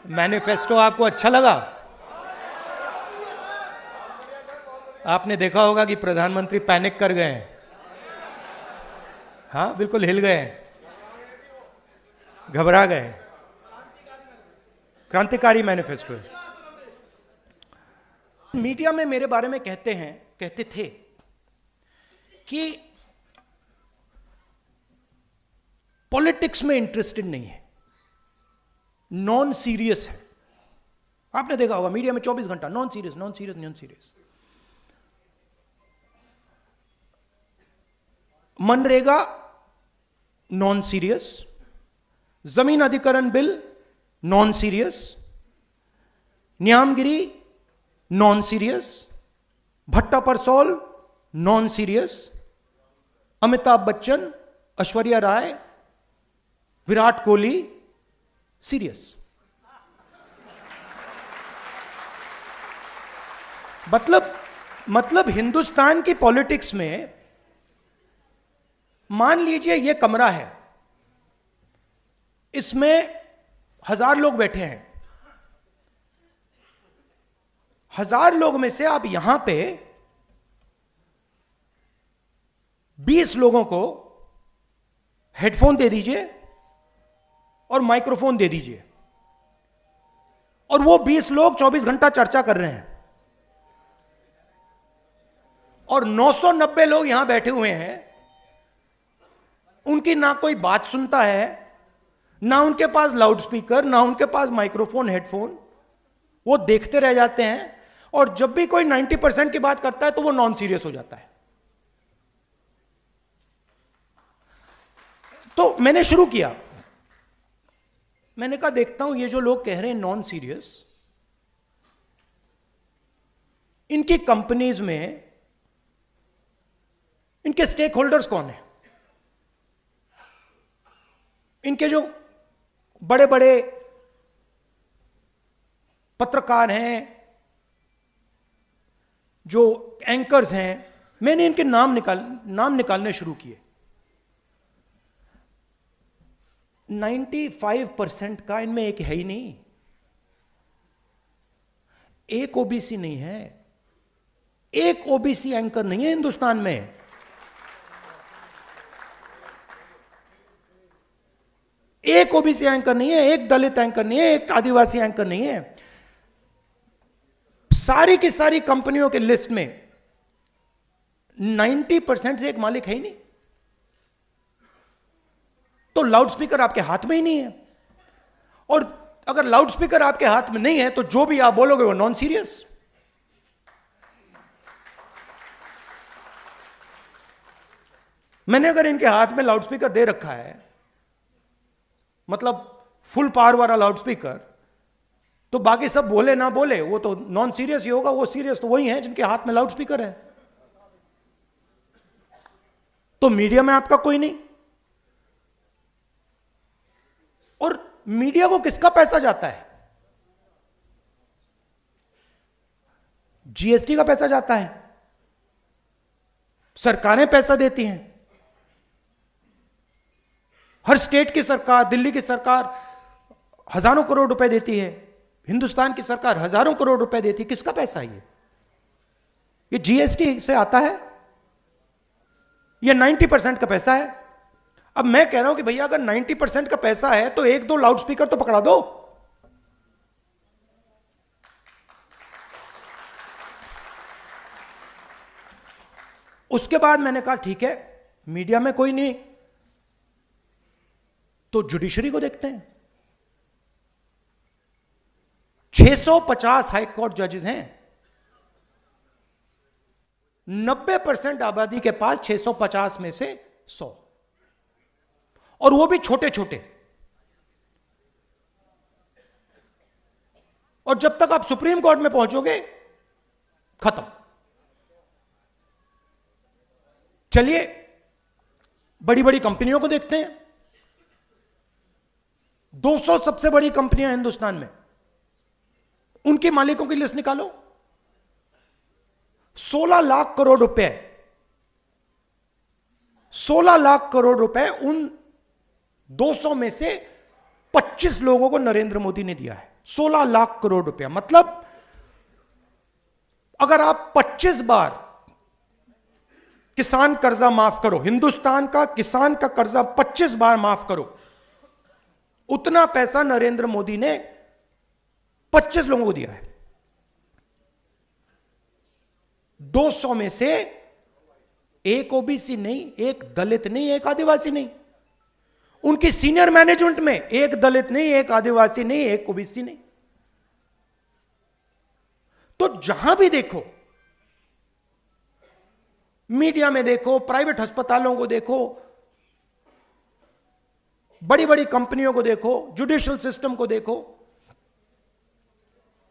Manifesto आपको अच्छा लगा? आपने देखा होगा कि प्रधानमंत्री पैनिक कर गए हैं। हाँ, बिल्कुल हिल गए हैं, घबरा गए हैं। क्रांतिकारी मैनिफेस्टो है। मीडिया में मेरे बारे में कहते थे कि पॉलिटिक्स में इंटरेस्टेड नहीं है, नॉन सीरियस है। आपने देखा होगा मीडिया में 24 घंटा non serious. MNREGA non serious, जमीन अधिकरण bill non serious, Niyamgiri non serious, Bhatta Parsaul non serious, Amitabh Bachchan, Aishwarya Rai, Virat Kohli serious. मतलब हिंदुस्तान की पॉलिटिक्स में मान लीजिए ये कमरा है, इसमें 1000 लोग बैठे हैं। 1000 लोग में से आप यहां पे 20 लोगों को हेडफोन दे दीजिए और माइक्रोफोन दे दीजिए, और वो 20 लोग 24 घंटा चर्चा कर रहे हैं, और 990 लोग यहां बैठे हुए हैं। उनकी ना कोई बात सुनता है, ना उनके पास लाउड स्पीकर, ना उनके पास माइक्रोफोन, हेडफोन। वो देखते रह जाते हैं, और जब भी कोई 90% की बात करता है तो वो नॉन सीरियस हो जाता है। तो मैंने शुरू किया, मैंने कहा देखता हूं ये जो लोग कह रहे हैं नॉन सीरियस, इनकी कंपनीज में इनके स्टेक होल्डर्स कौन है, इनके जो बड़े बड़े पत्रकार हैं, जो एंकर्स हैं। मैंने इनके नाम निकालने शुरू किए। 95% का इनमें एक है ही नहीं, एक ओबीसी नहीं है, एक ओबीसी एंकर नहीं है हिंदुस्तान में। एक ओबीसी एंकर नहीं है, एक दलित एंकर नहीं है, एक आदिवासी एंकर नहीं है। सारी की सारी कंपनियों के लिस्ट में 90% से एक मालिक है ही नहीं। तो लाउडस्पीकर आपके हाथ में ही नहीं है, और अगर लाउडस्पीकर आपके हाथ में नहीं है तो जो भी आप बोलोगे वो नॉन सीरियस। मैंने अगर इनके हाथ में लाउडस्पीकर दे रखा है, मतलब फुल पावर वाला लाउडस्पीकर, तो बाकी सब बोले ना बोले वो तो नॉन सीरियस ही होगा। वो सीरियस तो वही है जिनके हाथ में लाउडस्पीकर है। तो मीडिया में आपका कोई नहीं, और मीडिया को किसका पैसा जाता है? जीएसटी का पैसा जाता है, सरकारें पैसा देती हैं। हर स्टेट की सरकार, दिल्ली की सरकार हजारों करोड़ रुपए देती है, हिंदुस्तान की सरकार हजारों करोड़ रुपए देती है। किसका पैसा है ये जीएसटी से आता है, ये 90% का पैसा है। अब मैं कह रहा हूं कि भैया अगर 90% का पैसा है तो एक दो लाउडस्पीकर तो पकड़ा दो। उसके बाद मैंने कहा ठीक है, मीडिया में कोई नहीं तो जुडिशरी को देखते हैं। 650 हाई कोर्ट जजेस हैं, 90% आबादी के पास 650 में से 100, और वो भी छोटे छोटे। और जब तक आप सुप्रीम कोर्ट में पहुंचोगे खत्म। चलिए बड़ी बड़ी कंपनियों को देखते हैं। 200 सबसे बड़ी कंपनियां हिंदुस्तान में, उनके मालिकों की लिस्ट निकालो। 16 लाख करोड़ रुपए, 16 लाख करोड़ रुपए उन 200 में से 25 लोगों को नरेंद्र मोदी ने दिया है। 16 लाख करोड़ रुपया। मतलब अगर आप 25 बार किसान कर्जा माफ करो, हिंदुस्तान का किसान का कर्जा 25 बार माफ करो, उतना पैसा नरेंद्र मोदी ने 25 लोगों को दिया है। 200 में से एक ओबीसी नहीं, एक दलित नहीं, एक आदिवासी नहीं। उनकी सीनियर मैनेजमेंट में एक दलित नहीं, एक आदिवासी नहीं, एक ओबीसी नहीं। तो जहां भी देखो, मीडिया में देखो, प्राइवेट अस्पतालों को देखो, बड़ी बड़ी कंपनियों को देखो, जुडिशियल सिस्टम को देखो,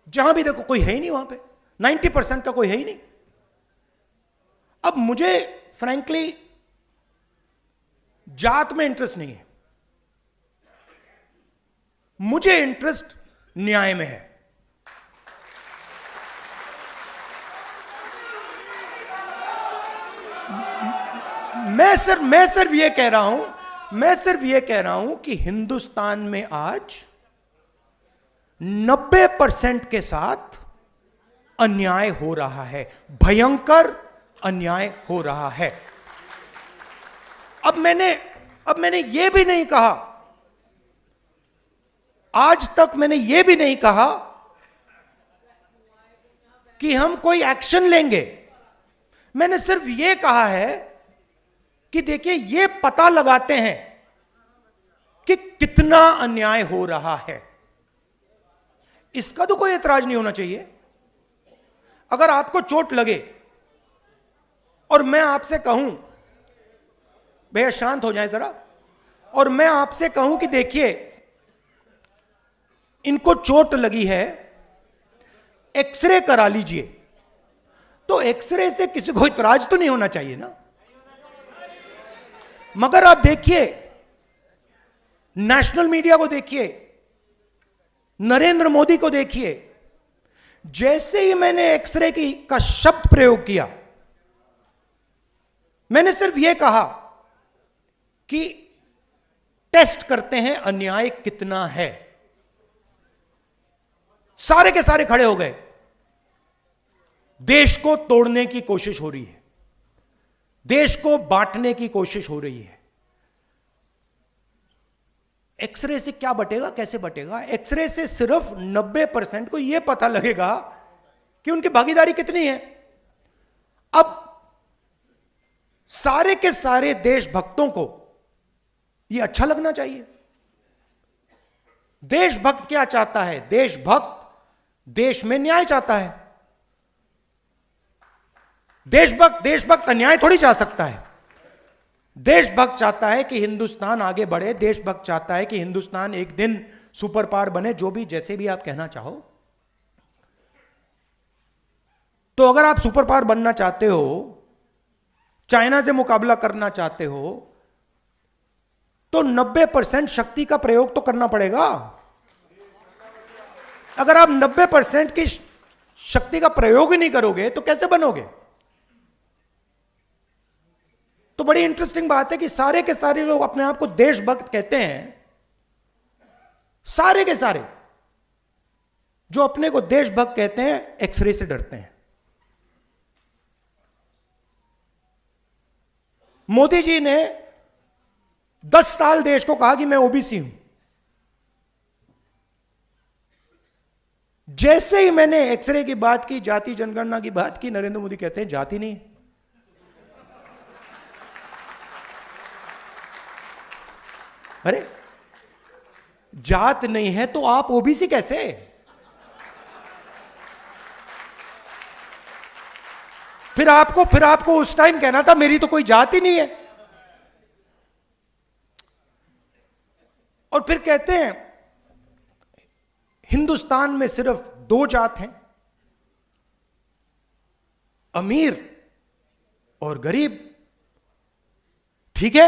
जहां भी देखो कोई है ही नहीं वहां पे। 90% का कोई है ही नहीं। अब मुझे फ्रैंकली जात में इंटरेस्ट नहीं है, मुझे इंटरेस्ट न्याय में है। मैं सिर्फ ये कह रहा हूं कि हिंदुस्तान में आज 90% के साथ अन्याय हो रहा है, भयंकर अन्याय हो रहा है। अब मैंने यह भी नहीं कहा, आज तक मैंने यह भी नहीं कहा कि हम कोई एक्शन लेंगे। मैंने सिर्फ यह कहा है कि देखिए, यह पता लगाते हैं कि कितना अन्याय हो रहा है। इसका तो कोई ऐतराज नहीं होना चाहिए। अगर आपको चोट लगे और मैं आपसे कहूं, भैया शांत हो जाए जरा, और मैं आपसे कहूं कि देखिए इनको चोट लगी है, एक्सरे करा लीजिए, तो एक्सरे से किसी को इतराज तो नहीं होना चाहिए ना। मगर आप देखिए, नेशनल मीडिया को देखिए, नरेंद्र मोदी को देखिए, जैसे ही मैंने एक्सरे का शब्द प्रयोग किया, मैंने सिर्फ यह कहा कि टेस्ट करते हैं अन्याय कितना है, सारे के सारे खड़े हो गए। देश को तोड़ने की कोशिश हो रही है, देश को बांटने की कोशिश हो रही है। एक्सरे से क्या बटेगा, कैसे बटेगा? एक्सरे से सिर्फ 90% को यह पता लगेगा कि उनकी भागीदारी कितनी है। अब सारे के सारे देशभक्तों को यह अच्छा लगना चाहिए। देशभक्त क्या चाहता है? देशभक्त देश में न्याय चाहता है। देशभक्त अन्याय थोड़ी चाह सकता है। देशभक्त चाहता है कि हिंदुस्तान आगे बढ़े, देशभक्त चाहता है कि हिंदुस्तान एक दिन सुपर पावर बने, जो भी जैसे भी आप कहना चाहो। तो अगर आप सुपर पावर बनना चाहते हो, चाइना से मुकाबला करना चाहते हो, तो 90% शक्ति का प्रयोग तो करना पड़ेगा। अगर आप 90% की शक्ति का प्रयोग ही नहीं करोगे तो कैसे बनोगे? तो बड़ी इंटरेस्टिंग बात है कि सारे के सारे लोग अपने आप को देशभक्त कहते हैं, सारे के सारे जो अपने को देशभक्त कहते हैं, एक्सरे से डरते हैं। मोदी जी ने 10 साल देश को कहा कि मैं ओबीसी हूं। जैसे ही मैंने एक्सरे की बात की, जाति जनगणना की बात की, नरेंद्र मोदी कहते हैं जाति नहीं। अरे जात नहीं है तो आप ओबीसी कैसे? फिर आपको उस टाइम कहना था मेरी तो कोई जात ही नहीं है। और फिर कहते हैं हिंदुस्तान में सिर्फ 2 जात हैं, अमीर और गरीब। ठीक है,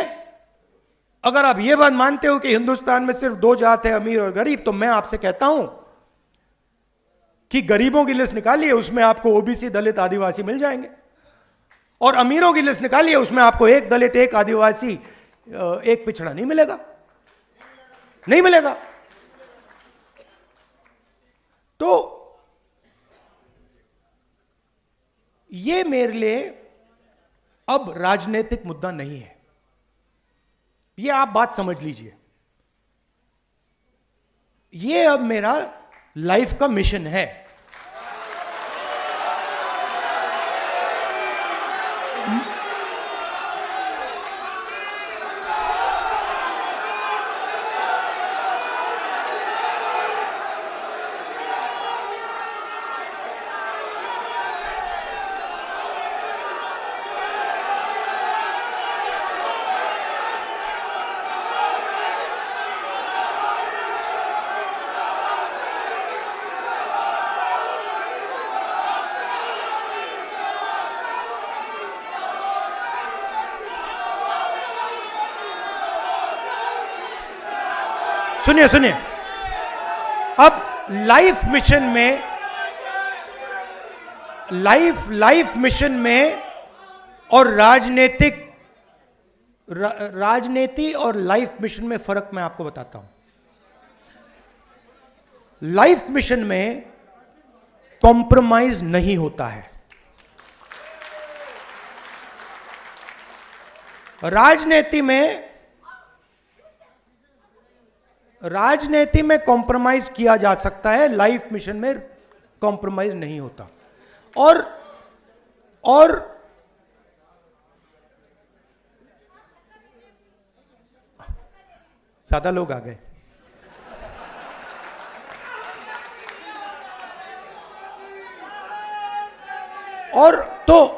अगर आप यह बात मानते हो कि हिंदुस्तान में सिर्फ 2 जात है, अमीर और गरीब, तो मैं आपसे कहता हूं कि गरीबों की लिस्ट निकालिए, उसमें आपको ओबीसी, दलित, आदिवासी मिल जाएंगे। और अमीरों की लिस्ट निकालिए, उसमें आपको एक दलित, एक आदिवासी, एक पिछड़ा नहीं मिलेगा, नहीं मिलेगा। ये मेरे लिए अब राजनीतिक मुद्दा नहीं है, ये आप बात समझ लीजिए। ये अब मेरा लाइफ का मिशन है। सुनिए सुनिए, अब लाइफ मिशन में और राजनीति और लाइफ मिशन में फर्क मैं आपको बताता हूं। लाइफ मिशन में कॉम्प्रोमाइज नहीं होता है, राजनीति में कॉम्प्रोमाइज किया जा सकता है, लाइफ मिशन में कॉम्प्रोमाइज नहीं होता। और ज्यादा लोग आ गए। और तो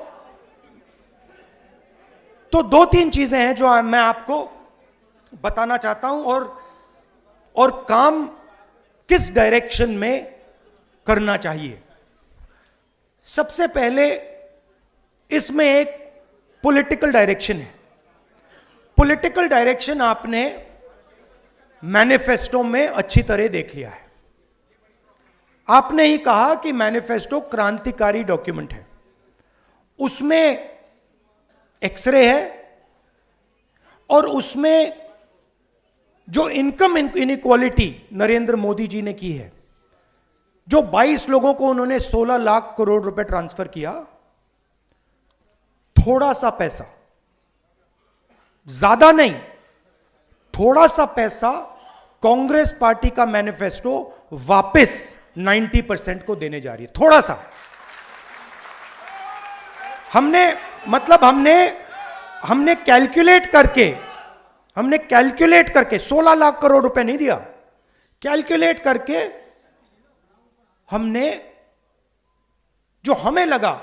दो तीन चीजें हैं जो मैं आपको बताना चाहता हूं, और काम किस डायरेक्शन में करना चाहिए। सबसे पहले इसमें एक पॉलिटिकल डायरेक्शन है। पॉलिटिकल डायरेक्शन आपने मैनिफेस्टो में अच्छी तरह देख लिया है। आपने ही कहा कि मैनिफेस्टो क्रांतिकारी डॉक्यूमेंट है, उसमें एक्सरे है, और उसमें जो इनकम इनइक्वालिटी नरेंद्र मोदी जी ने की है, जो 22 लोगों को उन्होंने 16 लाख करोड़ रुपए ट्रांसफर किया, थोड़ा सा पैसा, ज्यादा नहीं, थोड़ा सा पैसा कांग्रेस पार्टी का मैनिफेस्टो वापस 90% को देने जा रही है। थोड़ा सा हमने कैलकुलेट करके 16 लाख करोड़ रुपए नहीं दिया, कैलकुलेट करके हमने जो हमें लगा,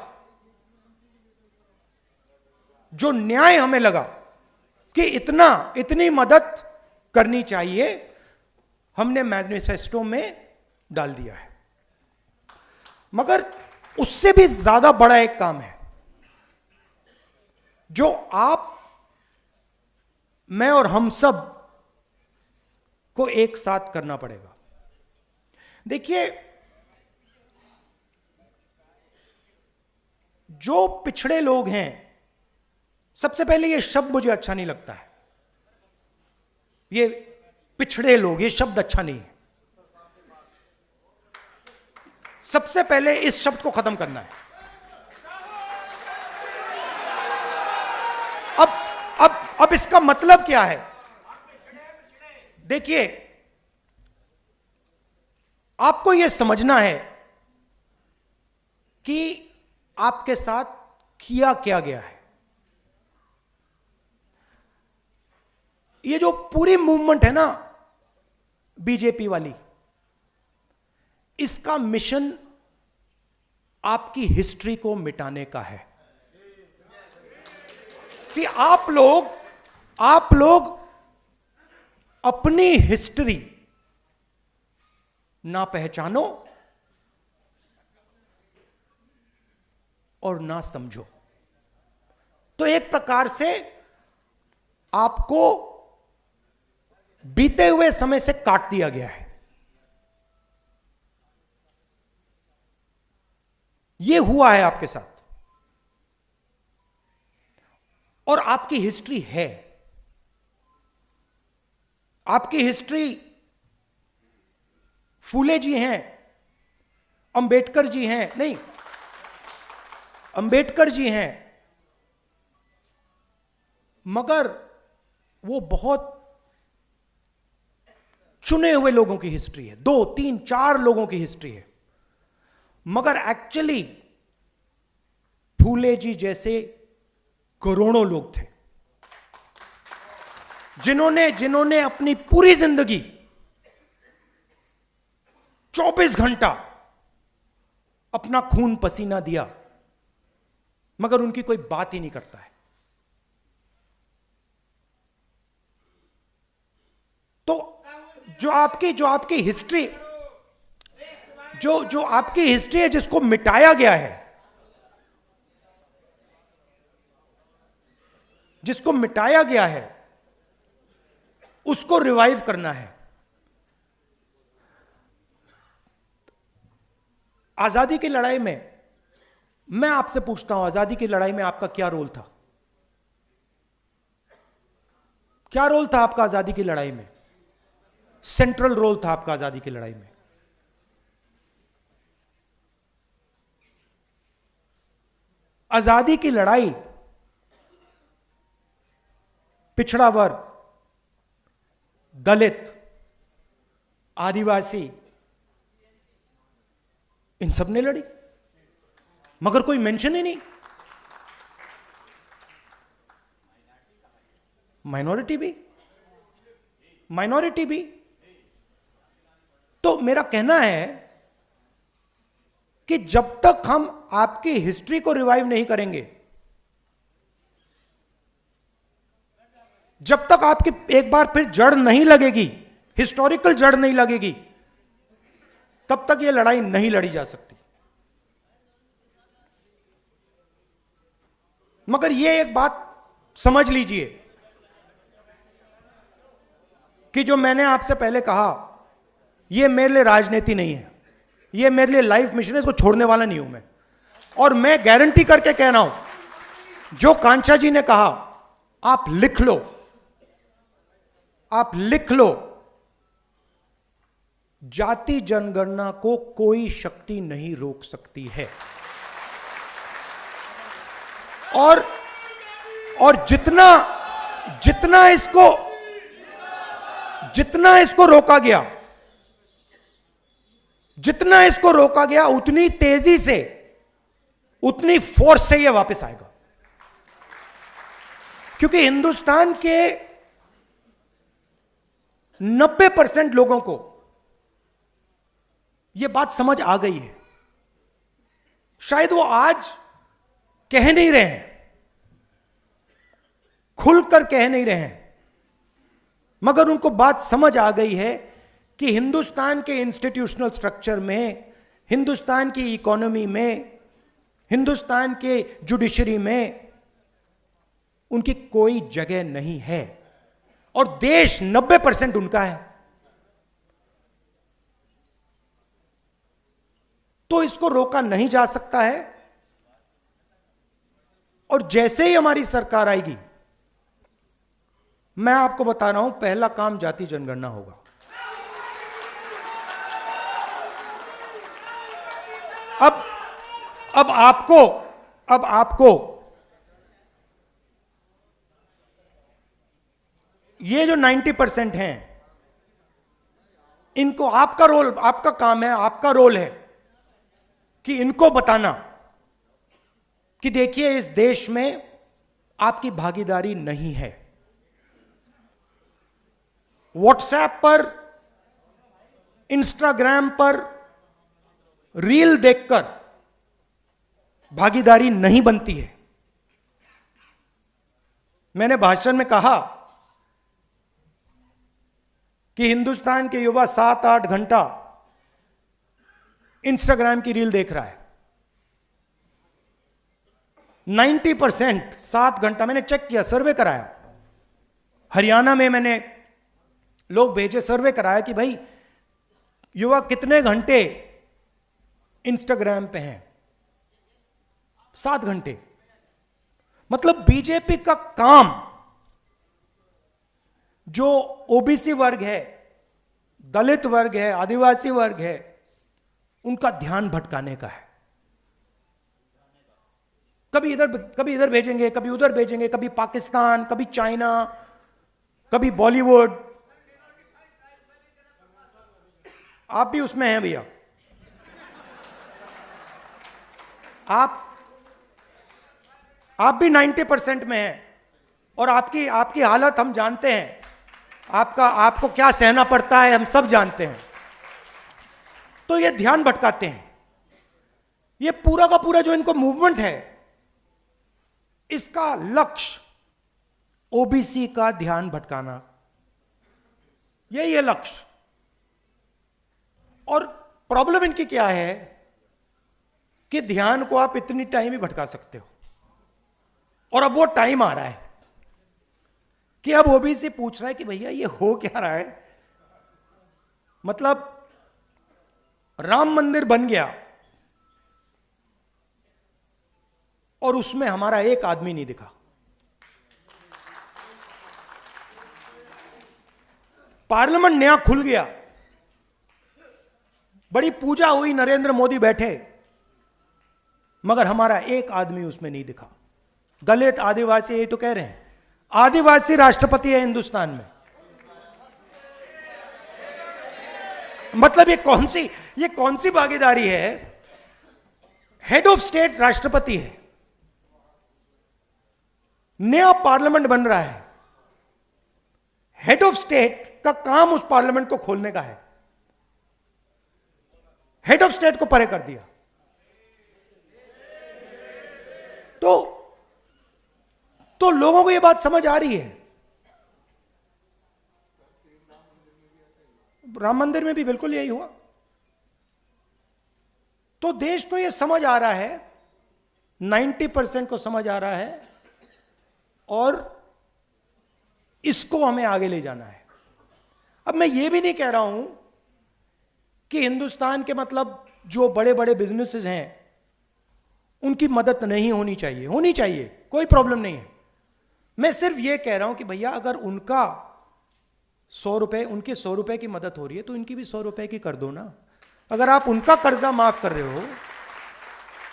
जो न्याय हमें लगा कि इतनी मदद करनी चाहिए, हमने मैनिफेस्टो में डाल दिया है। मगर उससे भी ज्यादा बड़ा एक काम है जो आप, मैं और हम सब को एक साथ करना पड़ेगा। देखिए, जो पिछड़े लोग हैं, सबसे पहले ये शब्द मुझे अच्छा नहीं लगता है, ये पिछड़े लोग, ये शब्द अच्छा नहीं है। सबसे पहले इस शब्द को खत्म करना है। अब इसका मतलब क्या है? देखिए, आपको यह समझना है कि आपके साथ किया क्या गया है। ये जो पूरी मूवमेंट है ना बीजेपी वाली, इसका मिशन आपकी हिस्ट्री को मिटाने का है कि आप लोग अपनी हिस्ट्री ना पहचानो और ना समझो। तो एक प्रकार से आपको बीते हुए समय से काट दिया गया है। यह हुआ है आपके साथ, और आपकी हिस्ट्री है। आपकी हिस्ट्री फूले जी हैं, अंबेडकर जी हैं, नहीं, अंबेडकर जी हैं, मगर वो बहुत चुने हुए लोगों की हिस्ट्री है, 2, 3, 4 लोगों की हिस्ट्री है। मगर एक्चुअली फूले जी जैसे करोड़ों लोग थे जिन्होंने अपनी पूरी जिंदगी 24 घंटा अपना खून पसीना दिया, मगर उनकी कोई बात ही नहीं करता है। तो जो आपकी हिस्ट्री, जो आपकी हिस्ट्री है, जिसको मिटाया गया है, जिसको मिटाया गया है, उसको रिवाइव करना है। आजादी की लड़ाई में मैं आपसे पूछता हूं, आजादी की लड़ाई में आपका क्या रोल था? क्या रोल था आपका आजादी की लड़ाई में? सेंट्रल रोल था आपका आजादी की लड़ाई में। आजादी की लड़ाई पिछड़ा वर्ग, दलित, आदिवासी, इन सब ने लड़ी, मगर कोई मेंशन ही नहीं। माइनॉरिटी भी। तो मेरा कहना है कि जब तक हम आपकी हिस्ट्री को रिवाइव नहीं करेंगे, जब तक आपकी एक बार फिर जड़ नहीं लगेगी, हिस्टोरिकल जड़ नहीं लगेगी, तब तक यह लड़ाई नहीं लड़ी जा सकती। मगर यह एक बात समझ लीजिए कि जो मैंने आपसे पहले कहा, यह मेरे लिए राजनीति नहीं है, यह मेरे लिए लाइफ मिशन है, इसको छोड़ने वाला नहीं हूं मैं। और मैं गारंटी करके कह रहा हूं, जो कांचा जी ने कहा, आप लिख लो, जाति जनगणना को कोई शक्ति नहीं रोक सकती है। और जितना इसको रोका गया, उतनी तेजी से, उतनी फोर्स से यह वापस आएगा। क्योंकि हिंदुस्तान के 90% लोगों को यह बात समझ आ गई है। शायद वो आज कह नहीं रहे हैं, खुलकर कह नहीं रहे हैं, मगर उनको बात समझ आ गई है कि हिंदुस्तान के इंस्टीट्यूशनल स्ट्रक्चर में, हिंदुस्तान की इकोनॉमी में, हिंदुस्तान के जुडिशरी में उनकी कोई जगह नहीं है, और देश 90% उनका है। तो इसको रोका नहीं जा सकता है। और जैसे ही हमारी सरकार आएगी, मैं आपको बता रहा हूं, पहला काम जाति जनगणना होगा। अब आपको ये जो 90% हैं, इनको आपका काम है, आपका रोल है कि इनको बताना कि देखिए, इस देश में आपकी भागीदारी नहीं है। व्हाट्सएप पर, इंस्टाग्राम पर रील देखकर भागीदारी नहीं बनती है। मैंने भाषण में कहा कि हिंदुस्तान के युवा 7-8 घंटा इंस्टाग्राम की रील देख रहा है। 90% 7 घंटा, मैंने चेक किया, सर्वे कराया। हरियाणा में मैंने लोग भेजे, सर्वे कराया कि भाई युवा कितने घंटे इंस्टाग्राम पे हैं। 7 घंटे। मतलब बीजेपी का काम जो ओबीसी वर्ग है, दलित वर्ग है, आदिवासी वर्ग है, उनका ध्यान भटकाने का है। कभी इधर भेजेंगे, कभी उधर भेजेंगे, कभी पाकिस्तान, कभी चाइना, कभी बॉलीवुड। आप भी उसमें हैं भैया। आप भी 90% में हैं, और आपकी हालत हम जानते हैं। आपको क्या सहना पड़ता है हम सब जानते हैं। तो ये ध्यान भटकाते हैं। ये पूरा का पूरा जो इनको मूवमेंट है, इसका लक्ष्य ओबीसी का ध्यान भटकाना, यही है लक्ष्य। और प्रॉब्लम इनकी क्या है कि ध्यान को आप इतनी टाइम ही भटका सकते हो, और अब वो टाइम आ रहा है कि अब ओबीसी पूछ रहा है कि भैया ये हो क्या रहा है। मतलब राम मंदिर बन गया और उसमें हमारा एक आदमी नहीं दिखा। पार्लियामेंट नया खुल गया, बड़ी पूजा हुई, नरेंद्र मोदी बैठे, मगर हमारा एक आदमी उसमें नहीं दिखा। दलित, आदिवासी, यही तो कह रहे हैं, आदिवासी राष्ट्रपति है हिंदुस्तान में। मतलब ये कौन सी भागीदारी है? हेड ऑफ स्टेट राष्ट्रपति है, नया पार्लियामेंट बन रहा है, हेड ऑफ स्टेट का काम उस पार्लियामेंट को खोलने का है, हेड ऑफ स्टेट को परे कर दिया। तो लोगों को यह बात समझ आ रही है। राम मंदिर में भी बिल्कुल यही हुआ। तो देश को यह समझ आ रहा है, 90% को समझ आ रहा है, और इसको हमें आगे ले जाना है। अब मैं ये भी नहीं कह रहा हूं कि हिंदुस्तान के मतलब जो बड़े बड़े बिजनेसेस हैं उनकी मदद नहीं होनी चाहिए, होनी चाहिए, कोई प्रॉब्लम नहीं है। मैं सिर्फ ये कह रहा हूं कि भैया अगर उनका 100 रुपए, उनके 100 रुपए की मदद हो रही है तो इनकी भी 100 रुपए की कर दो ना। अगर आप उनका कर्जा माफ कर रहे हो,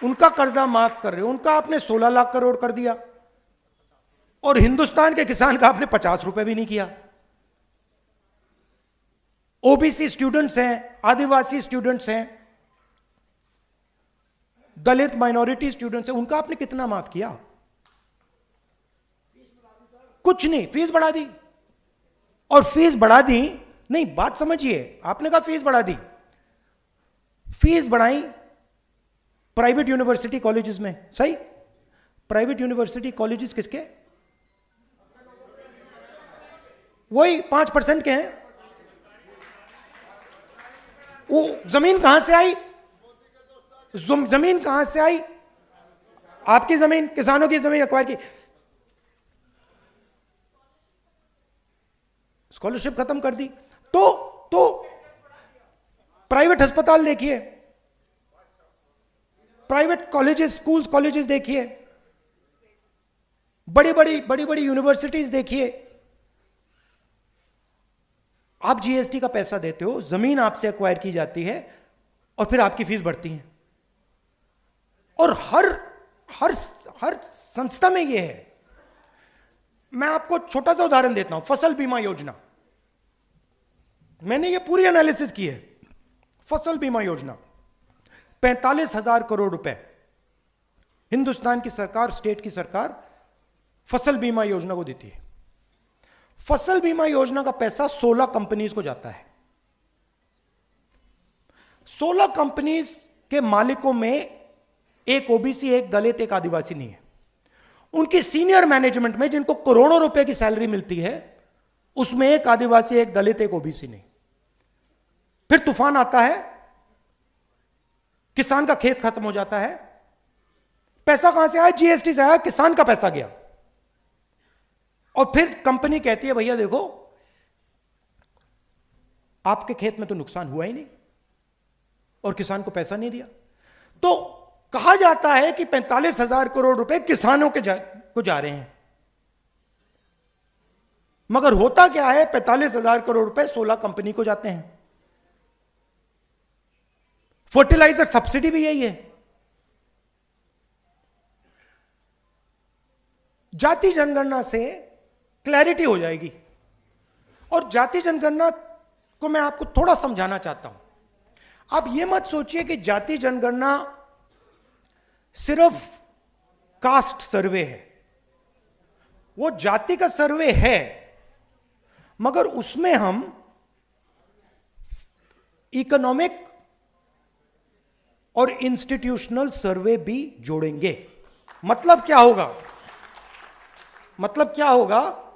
उनका आपने 16 लाख करोड़ कर दिया, और हिंदुस्तान के किसान का आपने 50 रुपए भी नहीं किया। ओबीसी स्टूडेंट्स हैं, आदिवासी स्टूडेंट्स हैं, दलित माइनॉरिटी स्टूडेंट्स हैं, उनका आपने कितना माफ किया? कुछ नहीं। फीस बढ़ा दी, और फीस बढ़ा दी नहीं, बात समझिए, आपने कहा फीस बढ़ा दी, फीस बढ़ाई प्राइवेट यूनिवर्सिटी कॉलेजेस में, सही? प्राइवेट यूनिवर्सिटी कॉलेजेस किसके? वही 5% के हैं। वो जमीन कहां से आई? जमीन कहां से आई? आपकी जमीन, किसानों की जमीन एक्वायर की, स्कॉलरशिप खत्म कर दी। तो प्राइवेट अस्पताल देखिए, प्राइवेट कॉलेजेस, स्कूल्स, कॉलेजेस देखिए, बड़ी बड़ी यूनिवर्सिटीज देखिए। आप जीएसटी का पैसा देते हो, जमीन आपसे एक्वायर की जाती है, और फिर आपकी फीस बढ़ती है। और हर संस्था में यह है। मैं आपको छोटा सा उदाहरण देता हूं, फसल बीमा योजना। मैंने ये पूरी एनालिसिस की है। फसल बीमा योजना 45,000 करोड़ रुपए हिंदुस्तान की सरकार, स्टेट की सरकार फसल बीमा योजना को देती है। फसल बीमा योजना का पैसा 16 कंपनीज को जाता है। 16 कंपनीज के मालिकों में एक ओबीसी, एक दलित, एक आदिवासी नहीं है। उनकी सीनियर मैनेजमेंट में जिनको करोड़ों रुपए की सैलरी मिलती है, उसमें एक आदिवासी, एक दलित, एक ओबीसी नहीं। फिर तूफान आता है, किसान का खेत खत्म हो जाता है। पैसा कहां से आया? जीएसटी से आया, किसान का पैसा गया। और फिर कंपनी कहती है भैया देखो, आपके खेत में तो नुकसान हुआ ही नहीं, और किसान को पैसा नहीं दिया। तो कहा जाता है कि 45,000 करोड़ रुपए किसानों को जा रहे हैं, मगर होता क्या है? 45,000 करोड़ रुपए 16 कंपनी को जाते हैं। फर्टिलाइजर सब्सिडी भी यही है। जाति जनगणना से क्लैरिटी हो जाएगी। और जाति जनगणना को मैं आपको थोड़ा समझाना चाहता हूं। आप यह मत सोचिए कि जाति जनगणना सिर्फ कास्ट सर्वे है। वो जाति का सर्वे है, मगर उसमें हम इकोनॉमिक और इंस्टीट्यूशनल सर्वे भी जोड़ेंगे। मतलब क्या होगा? मतलब क्या होगा